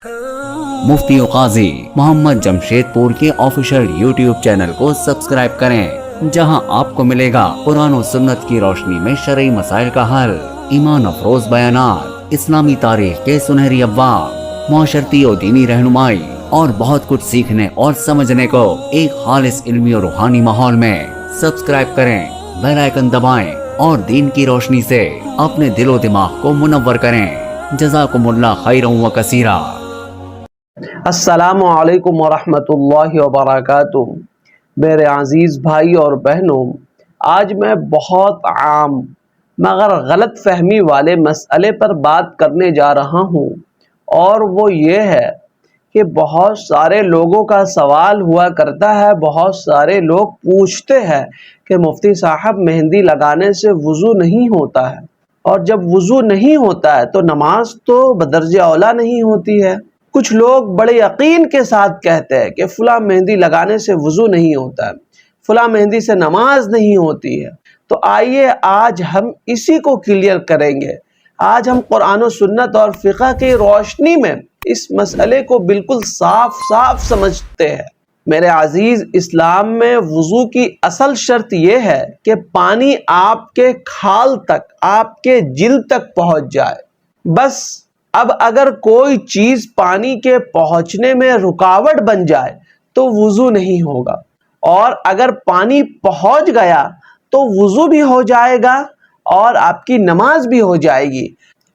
मुफ्ती काजी मोहम्मद जमशेदपुर के official YouTube channel को subscribe करें, जहां आपको मिलेगा कुरान और सुन्नत की रोशनी में शरई मसाइल का हल, ईमान अफरोज बयानात, इस्लामी तारीख के सुनहरी अब्वाब, मुआशरती और दीनी रहनुमाई और बहुत कुछ सीखने और समझने को एक खालिस इल्मी और रूहानी माहौल में। सब्सक्राइब करें, बेल आइकन दबाएं और दीन की रोशनी से अपने दिलो दिमाग को मुनव्वर करें। जज़ाकुमुल्लाह खैरन व कसीरा। अस्सलामु अलैकुम वरहमतुल्लाहि वबरकातुहू। मेरे अजीज़ भाई और बहनों, आज मैं बहुत आम मगर गलत फहमी वाले मसले पर बात करने जा रहा हूँ, और वो ये है कि बहुत सारे लोगों का सवाल हुआ करता है, बहुत सारे लोग पूछते हैं कि मुफ्ती साहब मेहंदी लगाने से वज़ू नहीं होता है, और जब वज़ू नहीं होता है तो नमाज तो बदर्जे औला नहीं होती है। कुछ लोग बड़े यकीन के साथ कहते हैं कि फ़लाँ मेहंदी लगाने से वज़ू नहीं होता है, फ़लाँ मेहंदी से नमाज नहीं होती है। तो आइए आज हम इसी को क्लियर करेंगे। आज हम कुरान और सुन्नत और फ़िक़ह की रोशनी में इस मसले को बिल्कुल साफ साफ समझते हैं। मेरे अजीज़, इस्लाम में वज़ू की असल शर्त यह है कि पानी आपके खाल तक, आपके जिल्द तक पहुँच जाए, बस। अब अगर कोई चीज़ पानी के पहुँचने में रुकावट बन जाए तो वज़ू नहीं होगा, और अगर पानी पहुँच गया तो वज़ू भी हो जाएगा और आपकी नमाज भी हो जाएगी।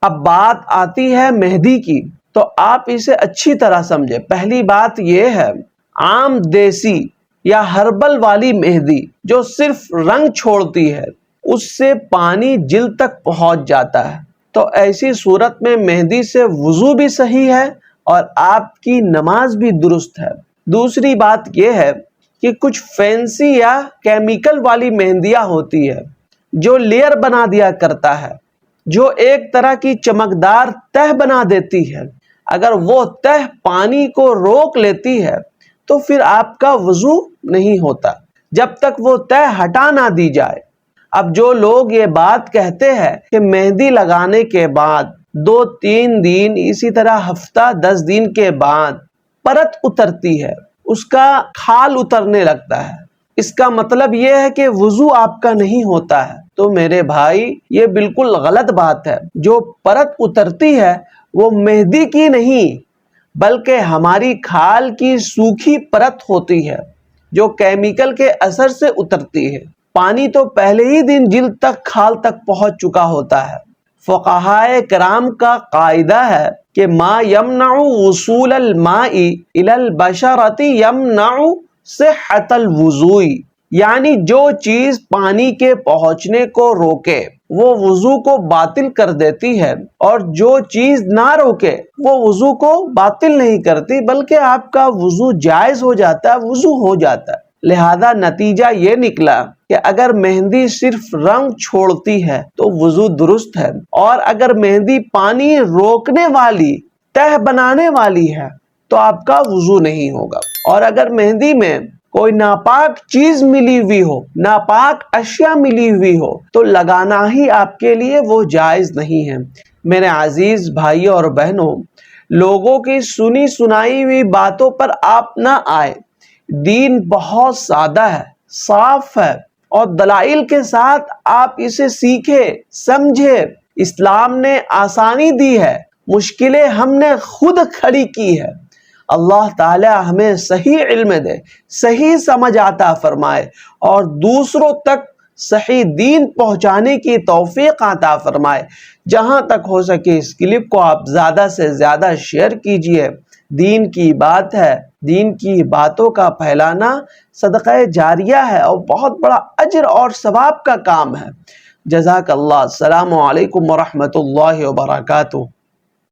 अब बात आती है मेहंदी की, तो आप इसे अच्छी तरह समझे। पहली बात यह है, आम देसी या हर्बल वाली मेहंदी जो सिर्फ रंग छोड़ती है, उससे पानी जिल्द तक पहुँच जाता है, तो ऐसी सूरत में मेहंदी से वज़ू भी सही है और आपकी नमाज भी दुरुस्त है। दूसरी बात यह है कि कुछ फैंसी या केमिकल वाली मेहंदियाँ होती है जो लेयर बना दिया करता है, जो एक तरह की चमकदार तह बना देती है। अगर वो तह पानी को रोक लेती है तो फिर आपका वज़ू नहीं होता, जब तक वो तह हटा ना दी जाए। अब जो लोग ये बात कहते हैं कि मेहंदी लगाने के बाद 2-3 दिन, इसी तरह हफ्ता 10 दिन के बाद परत उतरती है, उसका खाल उतरने लगता है, इसका मतलब ये है कि वज़ू आपका नहीं होता है, तो मेरे भाई ये बिल्कुल गलत बात है। जो परत उतरती है वो मेहंदी की नहीं बल्कि हमारी खाल की सूखी परत होती है, जो केमिकल के असर से उतरती है। पानी तो पहले ही दिन जिल्द तक, खाल तक पहुंच चुका होता है। फ़ुक़हाए किराम का कायदा है कि मा यमनउ वसूल अल माई इलल बशरती यमनउ सिहतल वुज़ूई, यानी जो चीज पानी के पहुंचने को रोके वो वुज़ू को बातिल कर देती है, और जो चीज ना रोके वो वुज़ू को बातिल नहीं करती बल्कि आपका वुज़ू जायज हो जाता है, वुज़ू हो जाता है। लिहाजा नतीजा ये निकला कि अगर मेहंदी सिर्फ रंग छोड़ती है तो वज़ू दुरुस्त है, और अगर मेहंदी पानी रोकने वाली, तह बनाने वाली है तो आपका वज़ू नहीं होगा। और अगर मेहंदी में कोई नापाक चीज मिली हुई हो, नापाक अशिया मिली हुई हो, तो लगाना ही आपके लिए वो जायज नहीं है। मेरे अजीज भाइयों और बहनों, लोगों की सुनी सुनाई हुई बातों पर आप ना आए। दीन बहुत सादा है, साफ है, और दलाइल के साथ आप इसे सीखे, समझे। इस्लाम ने आसानी दी है, मुश्किलें हमने खुद खड़ी की है। अल्लाह ताला हमें सही इल्म दे, सही समझ आता फरमाए, और दूसरों तक सही दीन पहुंचाने की तौफीक अता फरमाए। जहां तक हो सके इस क्लिप को आप ज़्यादा से ज़्यादा शेयर कीजिए। दीन की बात है, दीन की बातों का फैलाना सदक़ा जारिया है और बहुत बड़ा अजर और सवाब का काम है। जज़ाकल्लाह। अस्सलामु अलैकुम वरहमतुल्लाहि वबरकातुहू।